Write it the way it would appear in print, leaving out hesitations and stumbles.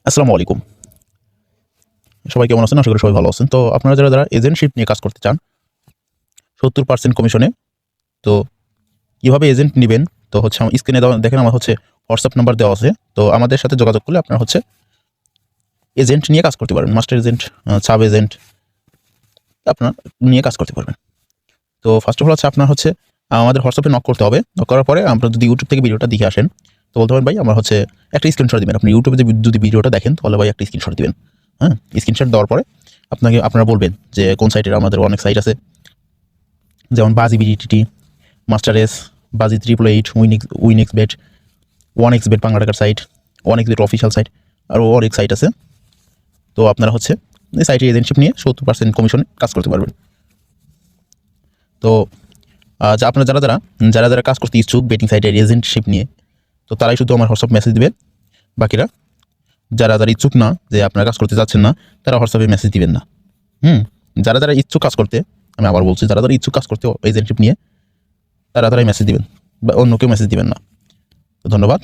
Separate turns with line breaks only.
আসসালামু আলাইকুম। সবাই কেমন আছেন? আশা করি সবাই ভালো আছেন। তো আপনারা যারা এজেন্টশিপ নিয়ে কাজ করতে চান ৭০% কমিশনে, তো কিভাবে এজেন্ট নিবেন? তো হচ্ছে আমার স্ক্রিনে দেওয়া দেখেন, আমার হচ্ছে WhatsApp নাম্বার দেওয়া আছে। তো আমাদের সাথে যোগাযোগ করলে আপনারা হচ্ছে এজেন্ট নিয়ে কাজ করতে পারবেন। মাস্টার এজেন্ট, সাব এজেন্ট আপনার নিয়ে কাজ করতে পারবেন। তো ফার্স্ট অফ অল হচ্ছে আপনার হচ্ছে আমাদের WhatsApp-এ নক করতে হবে। নক করার পরে আপনারা যদি YouTube থেকে ভিডিওটা দেখে আসেন, তো বলতে পারেন ভাই আমার হচ্ছে একটা স্ক্রিনশট দিবেন। আপনি YouTube-এ যদি ভিডিওটা দেখেন তাহলে ভাই একটা স্ক্রিনশট দিবেন। হ্যাঁ? স্ক্রিনশট দেওয়ার পরে আপনারা বলবেন যে কোন সাইটের, আমাদের অনেক সাইট আছে। যেমন বাজি বিডিটিটি, মাস্টার এস, বাজি 888, উইনিক্স বেট, 1x বেট বাংলা টাকার site, 1x bet official site, আরও অনেক সাইট আছে। তো আপনারা হচ্ছে এই সাইটে এজেন্টশিপ নিয়ে 70% কমিশনে কাজ করতে পারবেন। তো আপনারা যারা কাজ করতে ইচ্ছুক বেটিং সাইটের এজেন্টশিপ নিয়ে, তো তারাই শুধু আমার হোয়াটসঅ্যাপ মেসেজ দিবেন। বাকিরা যারা ইচ্ছুক না, যে আপনারা কাজ করতে যাচ্ছেন না, তারা হোয়াটসঅ্যাপে মেসেজ দিবেন না। যারা ইচ্ছুক কাজ করতে, আমি আবার বলছি, যারা ইচ্ছুক কাজ করতে এজেন্টশিপ নিয়ে, তারাই মেসেজ দিবেন, বা অন্য কেউ মেসেজ দিবেন না। তো ধন্যবাদ।